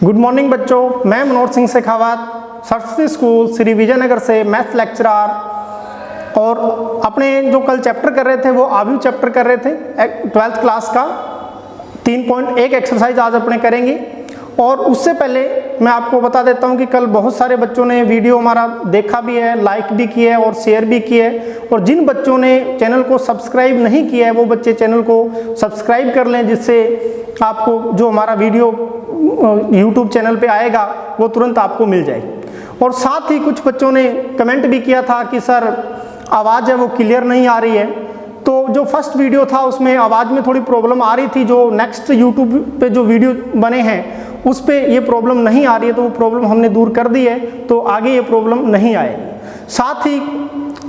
Good morning बच्चों, मैं Manoj Singh Shekhawat Saraswati school Shri Vijayanagar से मैथ लेक्चरर। और अपने जो कल चैप्टर कर रहे थे वो आव्यू चैप्टर कर रहे थे 12th क्लास का 3.1 एक्सरसाइज आज अपने करेंगे। और उससे पहले मैं आपको बता देता हूं कि कल बहुत सारे बच्चों ने वीडियो हमारा देखा भी है, लाइक भी किया है और शेयर भी किया है। और जिन बच्चों ने चैनल को सब्सक्राइब नहीं किया है वो बच्चे चैनल को सब्सक्राइब कर लें, जिससे आपको जो हमारा वीडियो YouTube चैनल पे आएगा वो तुरंत आपको मिल जाएगी। और साथ ही कुछ बच्चों ने कमेंट भी किया था कि सर आवाज़ है वो क्लियर नहीं आ रही है। तो जो फर्स्ट वीडियो था उसमें आवाज़ में थोड़ी प्रॉब्लम आ रही थी, जो नेक्स्ट YouTube पे जो वीडियो बने हैं उस पे ये प्रॉब्लम नहीं आ रही है, तो वो प्रॉब्लम हमने दूर कर दी है, तो आगे ये प्रॉब्लम नहीं आएगी। साथ ही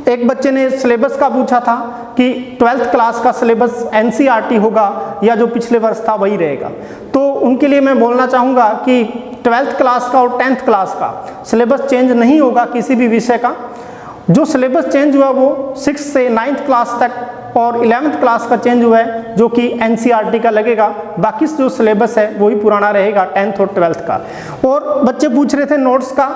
एक बच्चे ने सिलेबस का पूछा था कि 12th क्लास का सिलेबस NCERT होगा या जो पिछले वर्ष था वही रहेगा। तो उनके लिए मैं बोलना चाहूँगा कि 12th क्लास का और 10th क्लास का सिलेबस चेंज नहीं होगा किसी भी विषय का। जो सिलेबस चेंज हुआ वो 6th से 9th क्लास तक और 11th क्लास का चेंज हुआ है, जो कि NCERT का लगेगा। बाकी जो सिलेबस है वही पुराना रहेगा 10th और 12th का। और बच्चे पूछ रहे थे नोट्स का,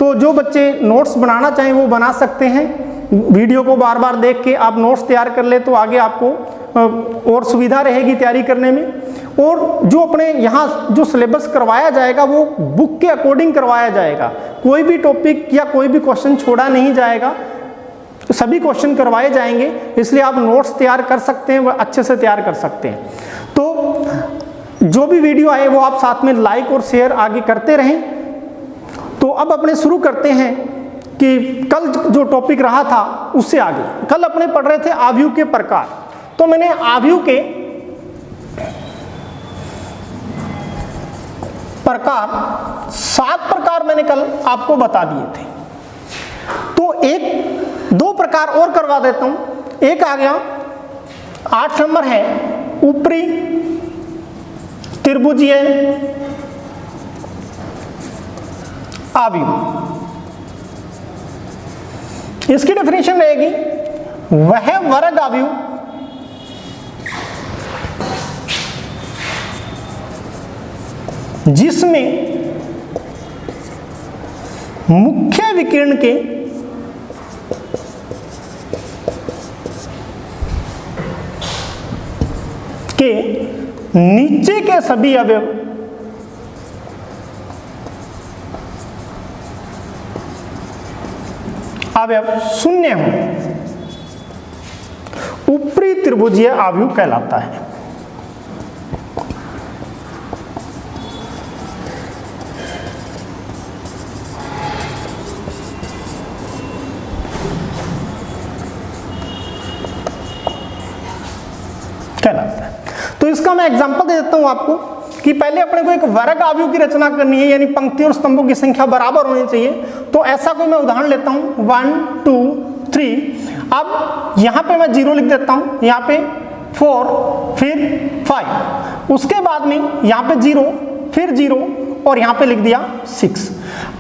तो जो बच्चे नोट्स बनाना चाहें वो बना सकते हैं। वीडियो को बार बार देख के आप नोट्स तैयार कर ले तो आगे आपको और सुविधा रहेगी तैयारी करने में। और जो अपने यहाँ जो सिलेबस करवाया जाएगा वो बुक के अकॉर्डिंग करवाया जाएगा, कोई भी टॉपिक या कोई भी क्वेश्चन छोड़ा नहीं जाएगा, सभी क्वेश्चन करवाए जाएंगे। इसलिए आप नोट्स तैयार कर सकते हैं, वह अच्छे से तैयार कर सकते हैं। तो जो भी वीडियो आए वो आप साथ में लाइक और शेयर आगे करते रहें। तो अब अपने शुरू करते हैं कि कल जो टॉपिक रहा था उससे आगे। कल अपने पढ़ रहे थे आव्यूह के प्रकार। तो मैंने आव्यूह के प्रकार 7 प्रकार मैंने कल आपको बता दिए थे। तो 2 प्रकार और करवा देता हूं। एक आ गया 8 नंबर है ऊपरी त्रिभुजीय आव्यूह। इसकी डेफिनेशन रहेगी वह वर्ग आव्यूह जिसमें मुख्य विकिरण के नीचे के सभी अवयव शून्य हो, ऊपरी त्रिभुजीय आव्यूह कहलाता है। तो इसका मैं एग्जांपल दे देता हूं आपको कि पहले अपने को एक वर्ग आव्यूह की रचना करनी है, यानी पंक्ति और स्तंभों की संख्या बराबर होनी चाहिए। तो ऐसा कोई मैं उदाहरण लेता हूं 1 2 3। अब यहां पे मैं 0 लिख देता हूं, यहां पे 4 फिर 5, उसके बाद में यहां पे 0 फिर 0 और यहां पे लिख दिया 6।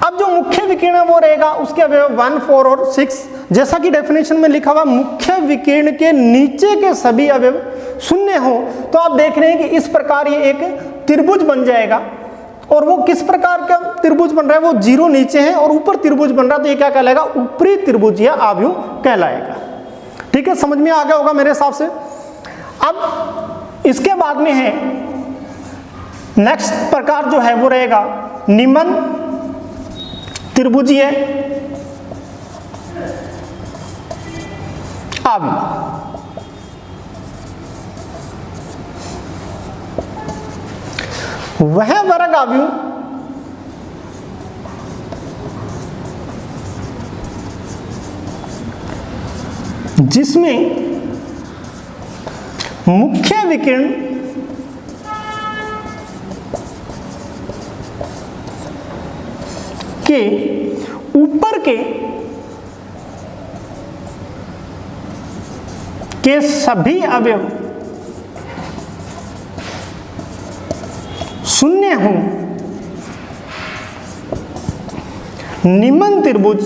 अब जो मुख्य विकिरण है वो रहेगा उसके अवयव 1 4 और 6। जैसा कि डेफिनेशन में लिखा हुआ मुख्य विकिरण के नीचे के सभी अवयव शून्य हो, तो आप देख रहे हैं कि इस प्रकार ये एक त्रिभुज बन जाएगा। और वो किस प्रकार का त्रिभुज बन रहा है, वो 0 नीचे है और ऊपर त्रिभुज बन रहा है, तो ये क्या कहलाएगा, ऊपरी त्रिभुजीय आव्यूह कहलाएगा। ठीक है, समझ में आ गया होगा मेरे हिसाब से। अब इसके बाद में है नेक्स्ट प्रकार जो है वो रहेगा निम्न त्रिभुजीय आव्यूह। वह वर्ग आव्यूह जिसमें मुख्य विकिरण के ऊपर के सभी अवयव शून्य हो, निम्न त्रिभुज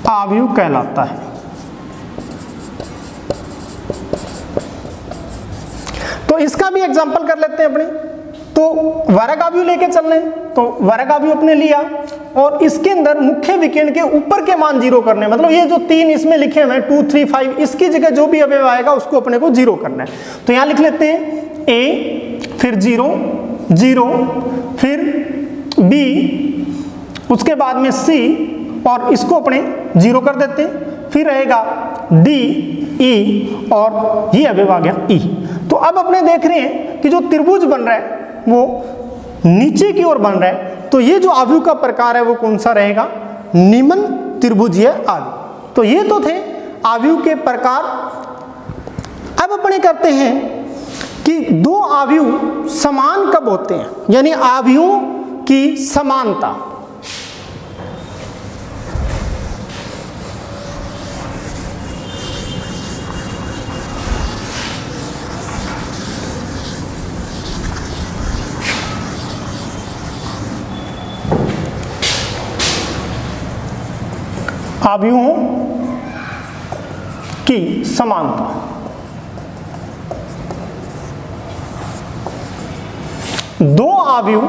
आव्यूह कहलाता है। तो इसका भी एग्जांपल कर लेते हैं अपने। तो वर्ग अवयव लेके चल रहे हैं, तो वर्ग अवयव अपने लिया और इसके अंदर मुख्य विकर्ण के ऊपर के मान 0 करने, मतलब ये जो 3 इसमें लिखे हुए हैं 2, 3, 5, इसकी जगह जो भी अवयव आएगा उसको अपने को 0 करना है। तो यहां लिख लेते हैं a, फिर 0, 0, फिर b, उसके बाद में c और इसको अपने 0 कर देते हैं, फिर रहेगा d, e और ये अवयव आ गया e। तो अब अपने देख रहे हैं कि जो त्रिभुज बन रहा है वो नीचे की ओर बन रहा है, तो ये जो अवयव का प्रकार है वो कौन सा रहेगा, निम्न त्रिभुजीय अवयव। तो ये तो थे अवयव के प्रकार। अब अपने करते हैं कि दो अवयव समान कब होते हैं, यानी अवयवों की समानता। अवयवों की समानता। दो अवयव,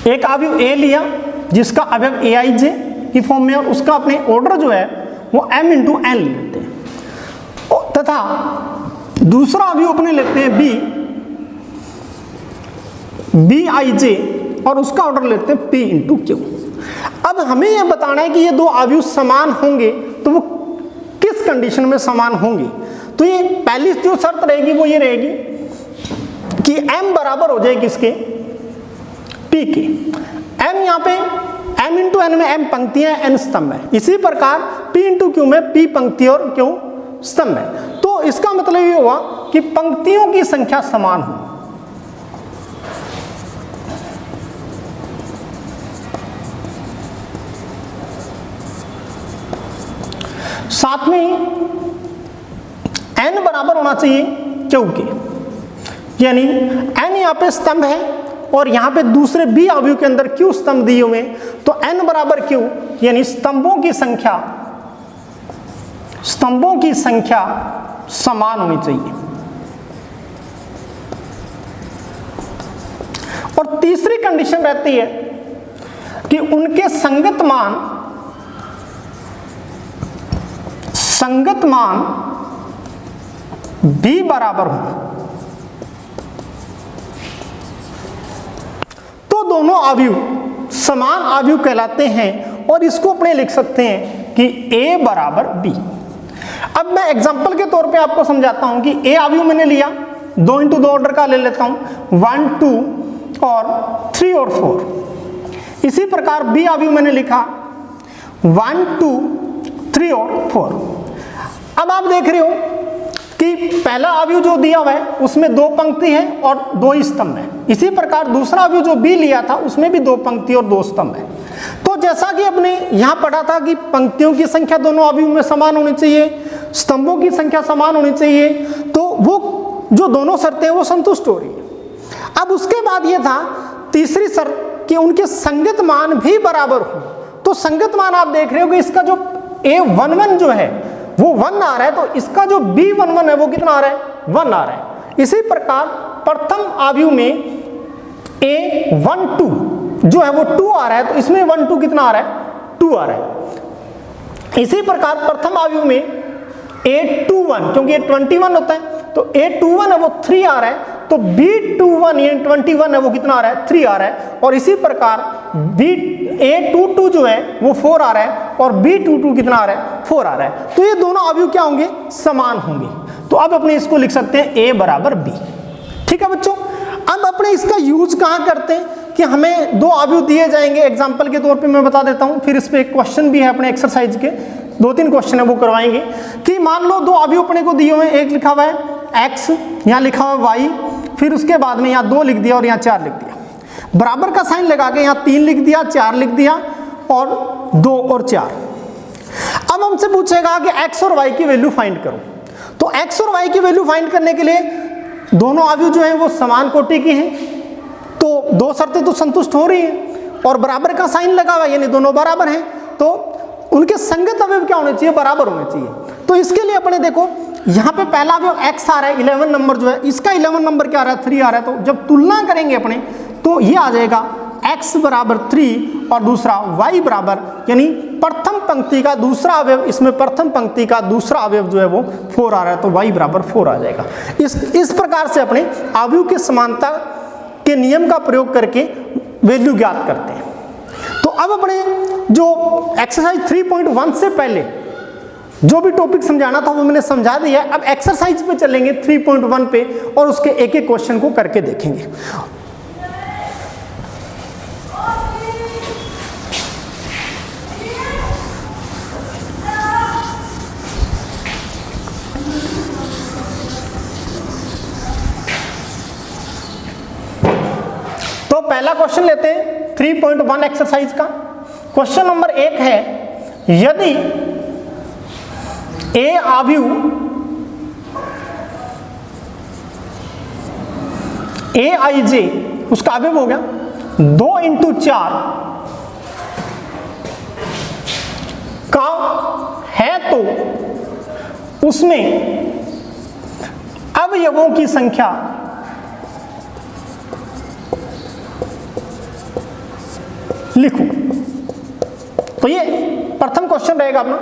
एक अवयव a लिया जिसका अवयव aij की फॉर्म में, और उसका अपने ऑर्डर जो है वो m × n लेते हैं, तथा दूसरा अवयव अपने लेते हैं bij और उसका ऑर्डर लेते हैं p × q। अब हमें यह बताना है कि ये दो अवयव समान होंगे तो वो किस कंडीशन में समान होंगे। तो ये पहली जो शर्त रहेगी वो ये रहेगी कि m बराबर हो जाए किसके, p के। m यहाँ पे m × n में m पंक्तियां n स्तंभ है, इसी प्रकार p × q में p पंक्ति और q स्तंभ है। तो इसका मतलब ये हुआ कि पंक्तियों की संख्या समान हो। साथ में n बराबर होना चाहिए q के, यानी n यहाँ पे स्तंभ है और यहाँ पे दूसरे b अवयव के अंदर q स्तंभ दिए हुए, तो n बराबर q, यानी स्तंभों की संख्या समान होनी चाहिए। और तीसरी कंडीशन रहती है कि उनके संगत मान b बराबर हो, तो दोनों अवयव समान अवयव कहलाते हैं और इसको अपने लिख सकते हैं कि a बराबर b। अब मैं एग्जांपल के तौर पे आपको समझाता हूं कि a अवयव मैंने लिया 2 × 2 ऑर्डर का ले लेता हूं, 1, 2 और 3 और 4। इसी प्रकार b अवयव मैंने लिखा 1, 2, 3 और 4। अब आप देख रहे हो कि पहला अवयव जो दिया हुआ है उसमें 2 पंक्ति है और 2 स्तंभ है। इसी प्रकार दूसरा अवयव जो b लिया था उसमें भी 2 पंक्ति और 2 स्तंभ है। तो जैसा कि अपने यहां पढ़ा था कि पंक्तियों की संख्या दोनों अवयव में समान होनी चाहिए, स्तंभों की संख्या समान होनी चाहिए, तो वो जो दोनों शर्तें हैं वो संतुष्ट हो रही है। अब उसके बाद ये था तीसरी शर्त कि उनके संगत मान भी बराबर हो। तो संगत मान आप देख रहे हो कि इसका जो a11 जो है वो 1 आ रहा है, तो इसका जो b11 है वो कितना आ रहा है, 1 आ रहा है। इसी प्रकार प्रथम अवयव में a12 जो है वो 2 आ रहा है, तो इसमें 1, 2 कितना आ रहा है, 2 आ रहा है। इसी प्रकार प्रथम अवयव में a21, क्योंकि ये 21 होता है, तो a21 है वो 3 आ रहा है, तो b21 ये 21 है वो कितना आ रहा है, 3 आ रहा है। और इसी प्रकार a22 जो है वो 4 आ रहा है और b22 कितना आ रहा है, 4 आ रहा है। तो ये दोनों अवयव क्या होंगे, समान होंगे। तो अब अपने इसको लिख सकते हैं a बराबर b। ठीक है बच्चों, अब अपने इसका यूज कहाँ करते हैं कि हमें 2 अवयव दिए जाएंगे। एग्जाम्पल के तौर पे मैं बता देता हूँ, फिर इस पर एक क्वेश्चन भी है अपने एक्सरसाइज के, 2-3 क्वेश्चन है वो करवाएंगे। कि मान लो 2 अवयव अपने को दिए हुए हैं, एक लिखा हुआ है x, यहाँ लिखा हुआ है y, फिर उसके बाद में यहाँ 2 लिख दिया और यहाँ 4 लिख दिया। बराबर का साइन लगा के यहाँ 3 लिख दिया, 4 लिख दिया और 2 और 4। अब हमसे पूछेगा कि x और y की वैल्यू फाइंड करो। तो x और y की वैल्यू फाइंड करने के लिए दोनों अवयव जो है वो समान कोटि के हैं, तो 2 शर्तें तो संतुष्ट हो रही हैं और बराबर का साइन लगा हुआ है, यानी दोनों बराबर हैं, तो उनके संगत अवयव क्या होने चाहिए, बराबर होने चाहिए। तो इसके लिए अपने देखो यहाँ पे पहला अवयव x आ रहा है, 11 नंबर जो है, इसका 11 नंबर क्या आ रहा है, 3 आ रहा है। तो जब तुलना करेंगे अपने तो ये आ जाएगा x बराबर 3 और दूसरा y बराबर, यानी प्रथम पंक्ति का दूसरा अवयव, इसमें प्रथम पंक्ति का दूसरा अवयव जो है वो 4 आ रहा है, तो y बराबर 4 आ जाएगा। इस प्रकार से अपने अवयव की समानता के नियम का प्रयोग करके वैल्यू ज्ञात करते हैं। तो अब अपने जो एक्सरसाइज 3.1 से पहले जो भी टॉपिक समझाना था वो मैंने समझा दिया है। अब एक्सरसाइज पे चलेंगे 3.1 पे और उसके एक एक क्वेश्चन को करके देखेंगे। तो पहला क्वेश्चन लेते हैं 3.1 एक्सरसाइज का। क्वेश्चन नंबर 1 है, यदि ए अवयव ए आई जे उसका अवयव हो गया 2 × 4 का है तो उसमें अवयवों की संख्या लिखो। तो ये प्रथम क्वेश्चन रहेगा अपना।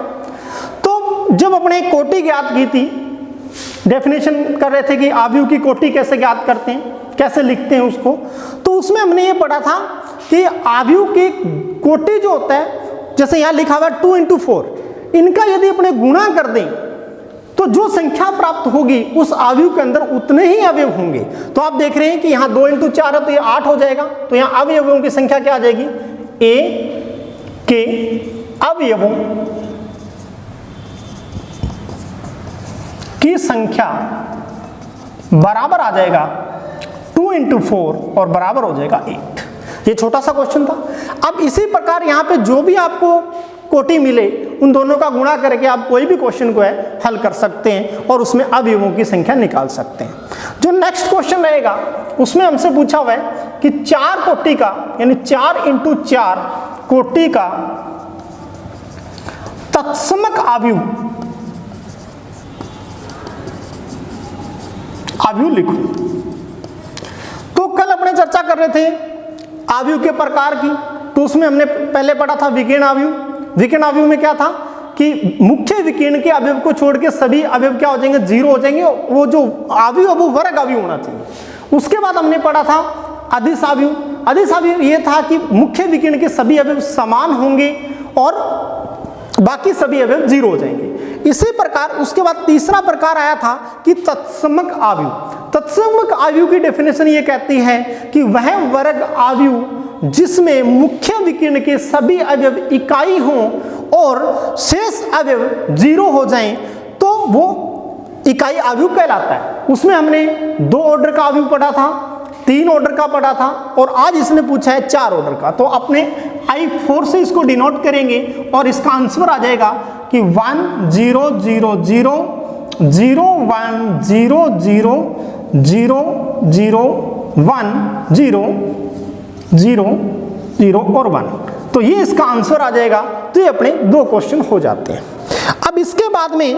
तो जब अपने कोटि ज्ञात की थी, डेफिनेशन कर रहे थे कि अवयव की कोटि कैसे ज्ञात करते हैं, कैसे लिखते हैं उसको, तो उसमें हमने ये पढ़ा था कि अवयव की कोटि जो होता है, जैसे यहाँ लिखा हुआ 2 × 4, इनका यदि अपने गुणा कर दें तो जो संख्या प्राप्त होगी उस अवयव के अंदर उतने ही अवयव होंगे। तो आप देख रहे हैं कि यहाँ 2 × 4 है तो ये 8 हो जाएगा। तो यहाँ अवयवों की संख्या क्या आ जाएगी, ए के अवयवों की संख्या बराबर आ जाएगा 2 × 4 और बराबर हो जाएगा 8। ये छोटा सा क्वेश्चन था। अब इसी प्रकार यहाँ पे जो भी आपको कोटि मिले उन दोनों का गुणा करके आप कोई भी क्वेश्चन को है हल कर सकते हैं और उसमें अवयवों की संख्या निकाल सकते हैं। जो नेक्स्ट क्वेश्चन रहेगा उसमें हमसे पूछा हुआ है कि 4 कोटि का, यानी 4 × 4 कोटि का तत्समक अवयव लिखो। तो कल अपने चर्चा कर रहे थे अवयव के प्रकार की, तो उसमें हमने पहले पढ़ा था विकीर्ण अवयव। विकीर्ण अवयव में क्या था कि मुख्य विकीर्ण के अवयव को छोड़ के सभी अवयव क्या हो जाएंगे, 0 हो जाएंगे। वो जो अवयव वो वर्ग अवयव होना चाहिए। उसके बाद हमने पढ़ा था अदिश अवयव। अदिश अवयव ये था कि मुख्य विकीर्ण के सभी अवयव समान होंगे और बाकी सभी अवयव 0 हो जाएंगे। इसी प्रकार उसके बाद तीसरा प्रकार आया था कि तत्समक अवयव। तत्समक अवयव की डेफिनेशन ये कहती है कि वह वर्ग अवयव जिसमें मुख्य विकीर्ण के सभी अवयव इकाई हों और शेष अवयव 0 हो जाएं तो वो इकाई अवयव कहलाता है। उसमें हमने 2 ऑर्डर का अवयव पढ़ा था, 3 ऑर्डर का पढ़ा था और आज इसने पूछा है 4 ऑर्डर का। तो अपने I4 से इसको डिनोट करेंगे और इसका आंसर आ जाएगा कि 1 0 0 0 0 1 0 0 0 0 1 0 0 0 और 1। तो ये इसका आंसर आ जाएगा। तो ये अपने 2 क्वेश्चन हो जाते हैं। अब इसके बाद में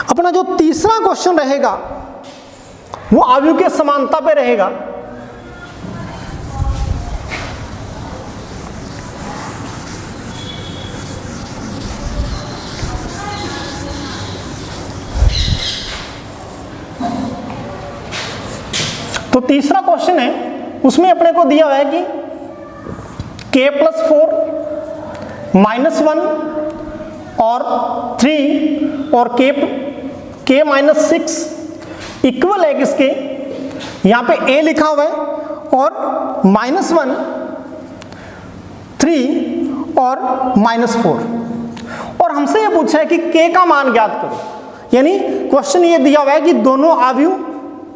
अपना जो तीसरा क्वेश्चन रहेगा वो अवयव के समानता पे रहेगा। तो तीसरा क्वेश्चन है, उसमें अपने को दिया हुआ है कि k+4 -1 और 3 और k-6 इक्वल है किसके, यहाँ पे a लिखा हुआ है और -1 3 और -4 और हमसे ये पूछा है कि k का मान ज्ञात करो। यानी क्वेश्चन ये दिया हुआ है कि दोनों अवयव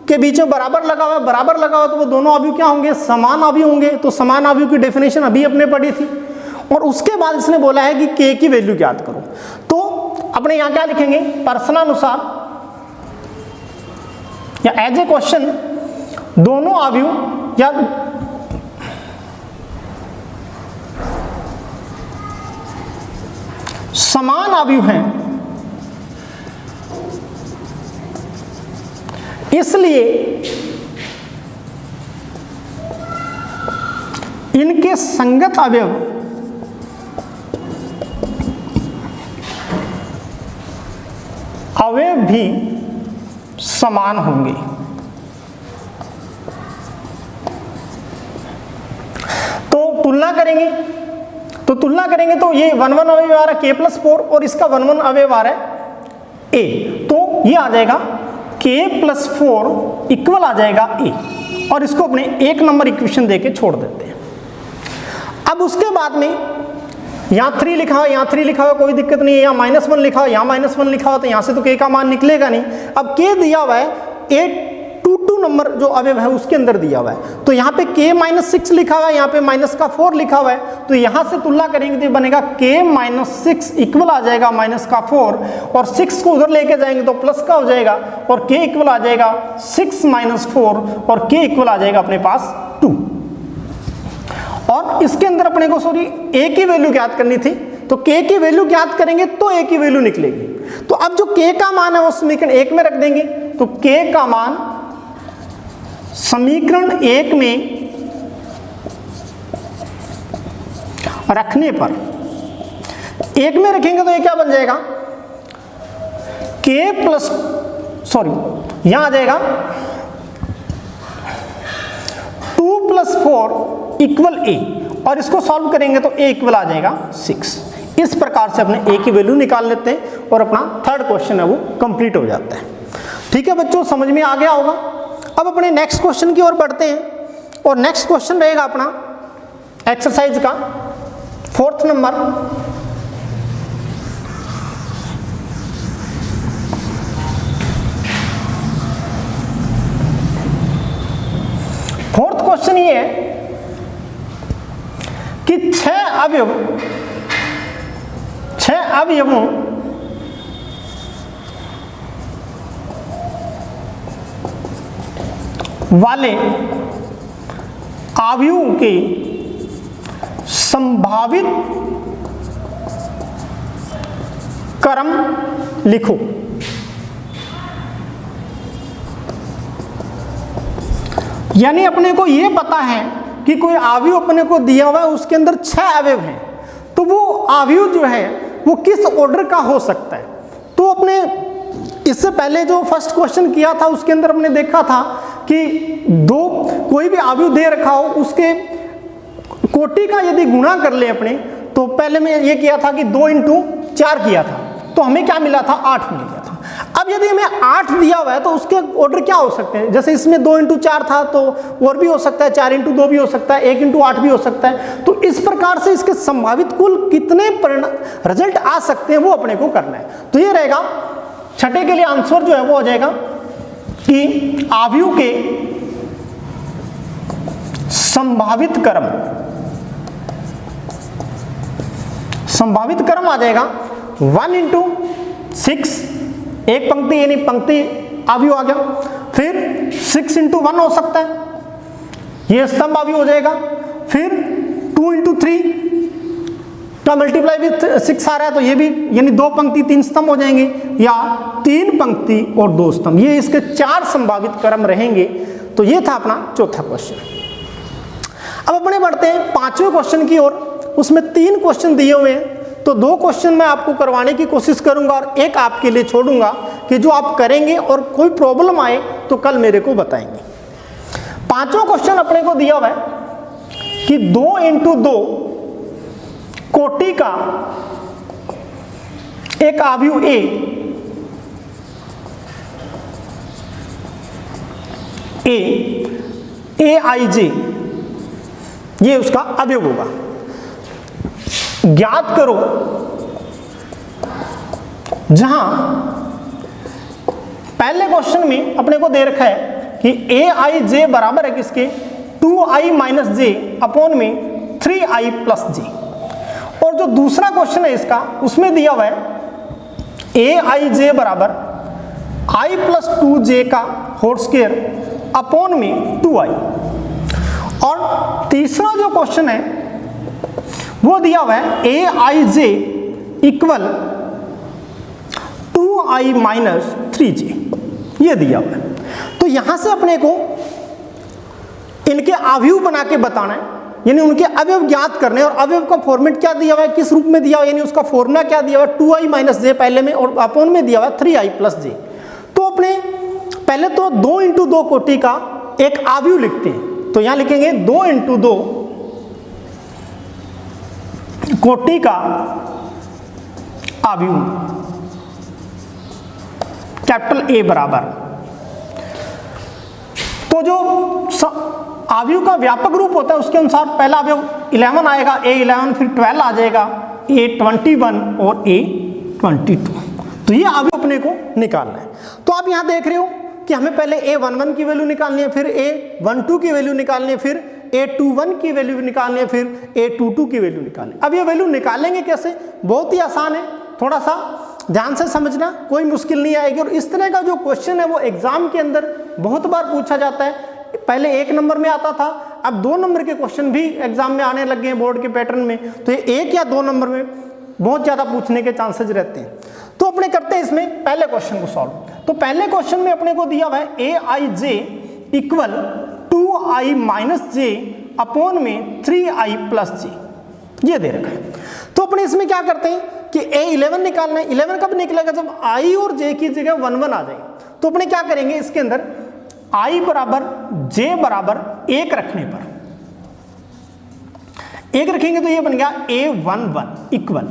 के बीच में बराबर लगा हुआ है, बराबर लगा हुआ तो वो दोनों अवयव क्या होंगे, समान अवयव होंगे। तो समान अवयव की डेफिनेशन अभी अपने पढ़ी थी और उसके बाद इसने बोला है कि k की वैल्यू ज्ञात करो। तो अपने यहाँ क्या लिखेंगे, प्रश्नानुसार या एज ए क्वेश्चन दोनों अवयव या समान अवयव हैं इसलिए इनके संगत अवयव भी समान होंगे। तो तुलना करेंगे तो ये 1 1 अवयव आ रहा है k+4 और इसका 1 1 अवयव आ रहा है a, तो ये आ जाएगा k+4 इक्वल आ जाएगा a, और इसको अपने 1 नंबर इक्वेशन देके छोड़ देते हैं। अब उसके बाद में यहाँ 3 लिखा हुआ, यहाँ 3 लिखा हुआ, कोई दिक्कत नहीं है। यहाँ -1 लिखा हुआ, यहाँ -1 लिखा हुआ, तो यहाँ से तो k का मान निकलेगा नहीं। अब k दिया हुआ है 822 नंबर जो अवयव है उसके अंदर दिया हुआ है, तो यहाँ पे k-6 लिखा हुआ है, यहाँ पे -4 लिखा हुआ है, तो यहाँ से तुलना करेंगे तो ये बनेगा k-6 इक्वल आ जाएगा -4, और 6 को उधर लेके जाएंगे तो प्लस का हो जाएगा, और k इक्वल आ जाएगा 6 - 4, और k इक्वल आ जाएगा अपने पास 2। और इसके अंदर अपने को a की वैल्यू ज्ञात करनी थी, तो k की वैल्यू ज्ञात करेंगे तो a की वैल्यू निकलेगी। तो अब जो k का मान है वो समीकरण 1 में रख देंगे, तो k का मान समीकरण 1 में रखने पर 1 में रखेंगे तो ये क्या बन जाएगा, यहां आ जाएगा 2 + 4 = a, और इसको सॉल्व करेंगे तो a इक्वल आ जाएगा 6। इस प्रकार से अपने a की वैल्यू निकाल लेते हैं और अपना थर्ड क्वेश्चन है वो कंप्लीट हो जाता है। ठीक है बच्चों, समझ में आ गया होगा। अब अपने नेक्स्ट क्वेश्चन की ओर बढ़ते हैं, और नेक्स्ट क्वेश्चन रहेगा अपना एक्सरसाइज का 4th नंबर। फोर्थ क्वेश्चन ये है कि 6 अवयवों वाले अवयवों के संभावित क्रम लिखो। यानी अपने को यह पता है कि कोई अवयव अपने को दिया हुआ है, उसके अंदर 6 अवयव हैं, तो वो अवयव जो है वो किस ऑर्डर का हो सकता है। तो अपने इससे पहले जो फर्स्ट क्वेश्चन किया था उसके अंदर हमने देखा था कि कोई भी अवयव दे रखा हो उसके कोटि का यदि गुणा कर ले अपने, तो पहले में ये किया था कि 2 × 4 किया था, तो हमें क्या मिला था, 8 मिल गया था। अब यदि हमें 8 दिया हुआ है तो उसके ऑर्डर क्या हो सकते हैं, जैसे इसमें 2 × 4 था तो और भी हो सकता है, 4 × 2 भी हो सकता है, 1 × 8 भी हो सकता है। तो इस प्रकार से इसके संभावित कुल कितने रिजल्ट आ सकते हैं वो अपने को करना है। तो ये रहेगा छठे के लिए आंसर जो है वो हो जाएगा कि अवयव के संभावित क्रम आ जाएगा 1 × 6, एक पंक्ति यानी पंक्ति अवयव आ गया, फिर 6 × 1 हो सकता है, ये स्तंभ अवयव हो जाएगा, फिर 2 × 3 का मल्टीप्लाई विथ 6 आ रहा है, तो ये भी यानी 2 पंक्ति 3 स्तंभ हो जाएंगे, या 3 पंक्ति और 2 स्तंभ, ये इसके 4 संभावित क्रम रहेंगे। तो ये था अपना चौथा क्वेश्चन। अब अपने बढ़ते हैं 5वें क्वेश्चन की ओर। उसमें 3 क्वेश्चन दिए हुए हैं, तो 2 क्वेश्चन मैं आपको करवाने की कोशिश करूंगा और एक आपके लिए छोड़ूंगा कि जो आप करेंगे और कोई प्रॉब्लम आए तो कल मेरे को बताएंगे। 5वां क्वेश्चन अपने को दिया हुआ है कि 2 × 2 कोटि का एक अवयव aij ये उसका अवयव होगा। ज्ञात करो जहां पहले क्वेश्चन में अपने को दे रखा है कि aij बराबर है किसके, 2i - j अपॉन में 3i + j। और जो दूसरा क्वेश्चन है इसका उसमें दिया हुआ है aij बराबर i + 2j का होल स्क्वायर अपॉन में 2i। और तीसरा जो क्वेश्चन है वो दिया हुआ है aij इक्वल 2i - 3j, ये दिया हुआ है। तो तो यहां से अपने को इनके अवयव बना के बताना है, यानी उनके अवयव ज्ञात करने, और अवयव का फॉर्मेट क्या दिया हुआ है, किस रूप में दिया हुआ है, यानी उसका फॉर्मूला क्या दिया हुआ है 2i माइनस जे पहले में, और अपॉन में दिया हुआ है 3i प्लस जे। तो अपने पहले तो 2 इंटू 2 कोटि का एक अवयव लिखते हैं, तो यहां लिखेंगे 2 इंटू 2 कोटि का अवयव कैपिटल ए बराबर, तो जो अवयव का व्यापक रूप होता है उसके अनुसार पहला अवयव 11 आएगा, A11, फिर 12 आ जाएगा, A21 और A22। तो ये अवयव अपने को निकालना है। तो आप यहां देख रहे हो कि हमें पहले A11 की वैल्यू निकालनी है, फिर A12 की वैल्यू निकालनी है, फिर A21 की वैल्यू निकालनी है, फिर A22 की वैल्यू निकालनी है। अब ये वैल्यू निकालेंगे कैसे, बहुत ही आसान है, थोड़ा सा ध्यान से समझना, कोई मुश्किल नहीं आएगी। और इस तरह का जो क्वेश्चन है वो एग्जाम के अंदर बहुत बार पूछा जाता है। पहले 1 नंबर में आता था, अब 2 नंबर के क्वेश्चन भी एग्जाम में आने लगे हैं बोर्ड के पैटर्न में, तो ये 1 या 2 नंबर में बहुत ज्यादा पूछने के चांसेस रहते हैं। तो अपने करते हैं इसमें पहले क्वेश्चन को सॉल्व। तो पहले क्वेश्चन में अपने को दिया हुआ है Aij इक्वल 2i माइनस जे अपॉन में 3i प्लस जे, ये दे रखा है। तो अपने इसमें क्या करते हैं कि A11 निकालना है। 11 कब निकलेगा, जब i और j की जगह 1 1 आ जाए। तो अपने क्या करेंगे, इसके अंदर i बराबर j बराबर 1 रखने पर 1 रखेंगे तो ये बन गया A11 इक्वल,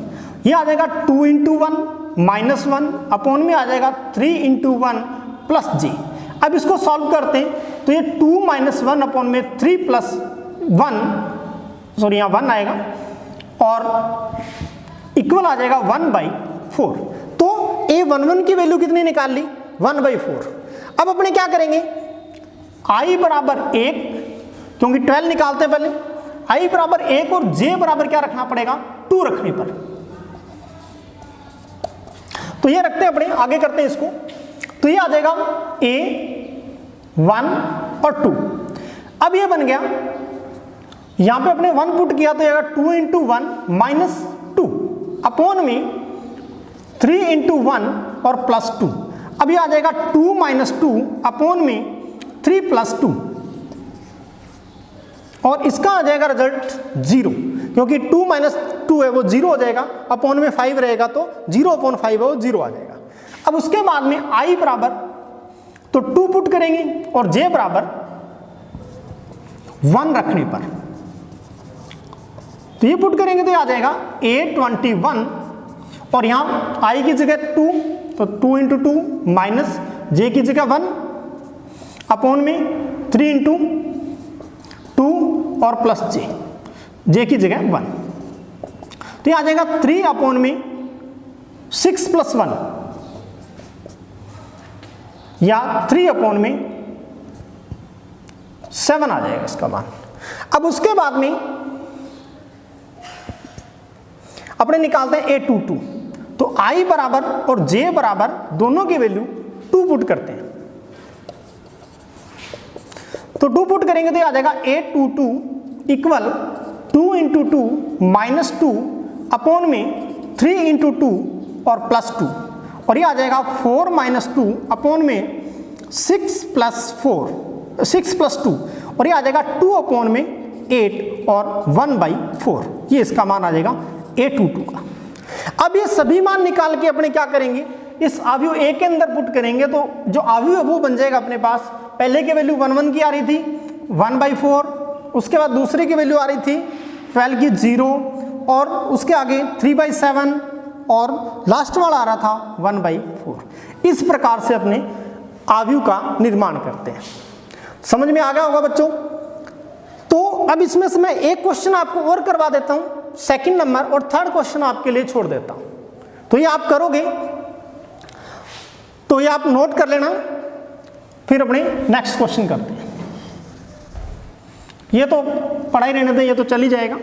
ये आ जाएगा 2 इंटू 1 माइनस 1 अपॉन में आ जाएगा 3 इंटू 1 प्लस जे। अब इसको सॉल्व करते हैं तो ये 2 माइनस 1 अपॉन में 3 प्लस 1, सॉरी यहाँ 1 आएगा, और इक्वल आ जाएगा 1/4। तो A11 की वैल्यू कितनी निकाल ली, 1/4। अब अपने क्या करेंगे, i बराबर 1, क्योंकि 12 निकालते हैं पहले, i बराबर 1 और j बराबर क्या रखना पड़ेगा, 2 रखने पर। तो ये रखते हैं अपने, आगे करते हैं इसको। तो ये आ जाएगा A1 और 2। अब ये बन गया, यहां पे अपने 1 पुट किया तो ये 2 इंटू 1 माइनस 2 अपॉन में 3 इंटू 1 और प्लस 2। अब ये आ जाएगा 2 माइनस 2 अपॉन में 3 प्लस 2, और इसका आ जाएगा रिजल्ट 0, क्योंकि 2 माइनस 2 है वो 0 हो जाएगा, अपॉन में 5 रहेगा तो 0 अपॉन 5 है वो 0 आ जाएगा। अब उसके बाद में i बराबर तो 2 पुट करेंगे और j बराबर 1 रखने पर, तो ये पुट करेंगे तो ये आ जाएगा A21, और यहां i की जगह 2, तो 2 इंटू 2 माइनस j की जगह 1 अपॉन में 3 इंटू 2 और प्लस j की जगह 1, तो ये आ जाएगा 3 अपॉन में 6 प्लस 1, या 3 अपॉन में 7 आ जाएगा इसका मान। अब उसके बाद में अपने निकालते हैं A22, तो i बराबर और j बराबर दोनों की वैल्यू 2 पुट करते हैं, तो 2 पुट करेंगे तो ये आ जाएगा A22 equal 2 into 2 minus 2 upon में 3 इंटू 2 और प्लस 2, और ये आ जाएगा 4 माइनस 2 अपॉन में 6 प्लस 2, और ये आ जाएगा 2 अपॉन में 8 और 1/4, ये इसका मान आ जाएगा A22 का। अब ये सभी मान निकाल के अपने क्या करेंगे, इस अवयव A के अंदर पुट करेंगे, तो जो अवयव है वो बन जाएगा अपने पास। पहले की वैल्यू 1 1 की आ रही थी 1/4, उसके बाद दूसरे की वैल्यू आ रही थी 12 की 0, और उसके आगे 3/7, और लास्ट वाला आ रहा था 1/4। इस प्रकार से अपने अवयव का निर्माण करते हैं। समझ में आ गया होगा बच्चों। तो अब इसमें से मैं एक क्वेश्चन आपको और करवा देता हूं, सेकंड नंबर, और थर्ड क्वेश्चन आपके लिए छोड़ देता हूं। तो ये आप करोगे तो ये आप नोट कर लेना, फिर अपने नेक्स्ट क्वेश्चन करते हैं। ये तो पढ़ाई रहने दें, ये तो चल ही जाएगा।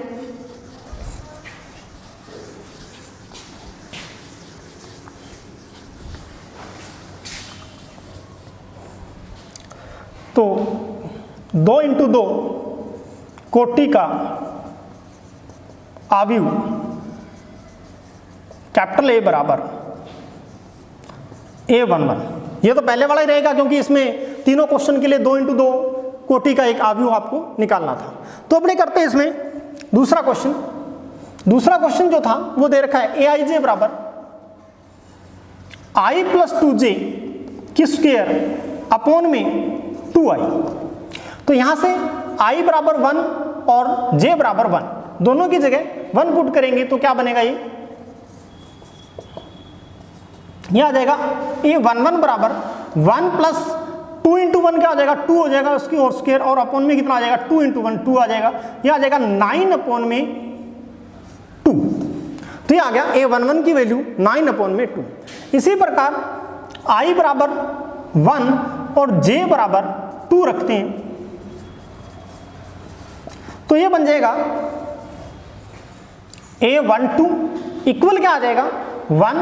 तो 2 इंटू 2 कोटि का अवयव कैपिटल A बराबर A11, ये तो पहले वाला ही रहेगा क्योंकि इसमें तीनों क्वेश्चन के लिए 2 × 2 कोटि का एक आव्यूह आपको निकालना था। तो अपने करते हैं इसमें दूसरा क्वेश्चन जो था वो दे रखा है aij बराबर i + 2j की स्क्वायर अपॉन में 2i। तो यहां से i बराबर 1 और j बराबर 1, दोनों की जगह 1 पुट करेंगे तो क्या बनेगा, ये आ जाएगा a11 बराबर 1 + 2 × 1 क्या आ जाएगा, 2 हो जाएगा उसकी और स्क्वायर, और अपॉन में कितना आ जाएगा, 2 × 1 2 आ जाएगा, ये आ जाएगा 9/2। तो ये आ गया a11 की वैल्यू 9/2। इसी प्रकार i बराबर 1 और j बराबर 2 रखते हैं तो ये बन जाएगा a12 इक्वल क्या आ जाएगा 1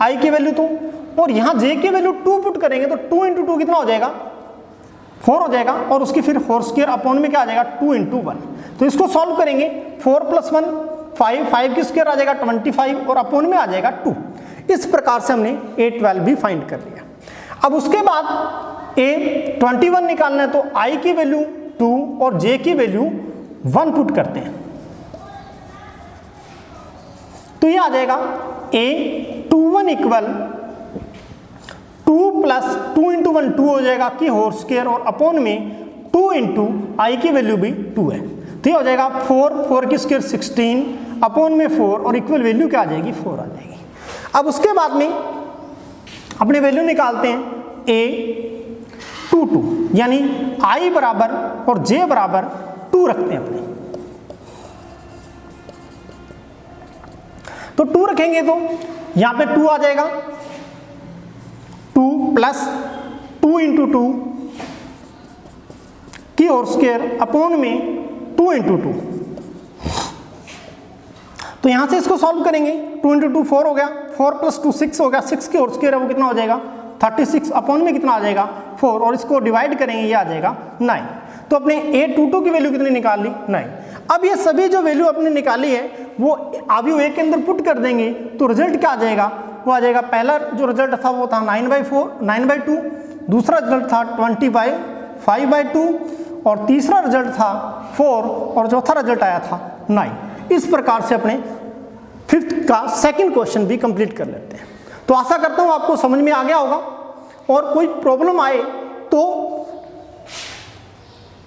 i की वैल्यू 2, और यहां j की वैल्यू 2 पुट करेंगे तो 2 × 2 कितना हो जाएगा, 4 हो जाएगा, और उसकी फिर 4 स्क्वायर अपॉन में क्या आ जाएगा 2 × 1। तो इसको सॉल्व करेंगे 4 + 1 5 की स्क्वायर आ जाएगा 25 और अपॉन में आ जाएगा 2। इस प्रकार से हमने a12 भी फाइंड कर लिया। अब उसके बाद a21 निकालना है तो i की वैल्यू 2 और j की वैल्यू 1 पुट करते हैं तो ये आ जाएगा a21 इक्वल 2 + 2 × 1 2 हो जाएगा कि होल स्क्वायर, और अपॉन में 2 × i की वैल्यू भी 2 है, तो ये हो जाएगा 4 की स्क्वायर 16 अपॉन में 4, और इक्वल वैल्यू क्या आ जाएगी, 4 आ जाएगी। अब उसके बाद में अपने वैल्यू निकालते हैं a22, यानी i बराबर और j बराबर 2 रखते हैं अपने। तो 2 रखेंगे तो यहां पे 2 आ जाएगा, 2 + 2 × 2 की होल स्क्वायर अपॉन में 2 × 2। तो यहां से इसको सॉल्व करेंगे, 2 × 2 4 हो गया, 4 + 2 6 हो गया, 6 की होल स्क्वायर है वो कितना हो जाएगा 36 अपॉन में कितना आ जाएगा 4, और इसको डिवाइड करेंगे ये आ जाएगा 9। तो अपने a22 की वैल्यू कितनी निकाल ली, 9। अब ये सभी जो वैल्यू अपने निकाली है वो आव्यूह a के अंदर पुट कर देंगे तो रिजल्ट क्या आ जाएगा, वो आ जाएगा, पहला जो रिजल्ट था वो था 9/2, दूसरा रिजल्ट था 20/5/2, और तीसरा रिजल्ट था 4, और चौथा रिजल्ट आया था 9। इस प्रकार से अपने 5th का सेकंड क्वेश्चन भी कंप्लीट कर लेते हैं। तो आशा करता हूं आपको समझ में आ गया होगा, और कोई प्रॉब्लम आए तो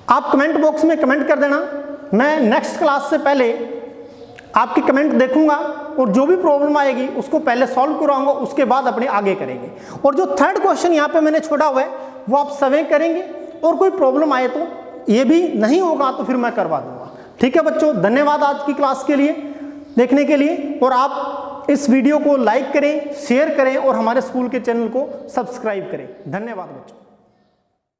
आप कमेंट बॉक्स में कमेंट कर देना। मैं नेक्स्ट क्लास से पहले आपके कमेंट देखूंगा और जो भी प्रॉब्लम आएगी उसको पहले सॉल्व कराऊंगा, उसके बाद अपने आगे करेंगे। और जो थर्ड क्वेश्चन यहाँ पे मैंने छोड़ा हुआ है वो आप सर्वे करेंगे, और कोई प्रॉब्लम आए तो ये भी नहीं होगा तो फिर मैं करवा दूंगा। ठीक है बच्चों, धन्यवाद आज की क्लास के लिए देखने के लिए, और आप इस वीडियो को लाइक करें, शेयर करें और हमारे स्कूल के चैनल को सब्सक्राइब करें। धन्यवाद बच्चों।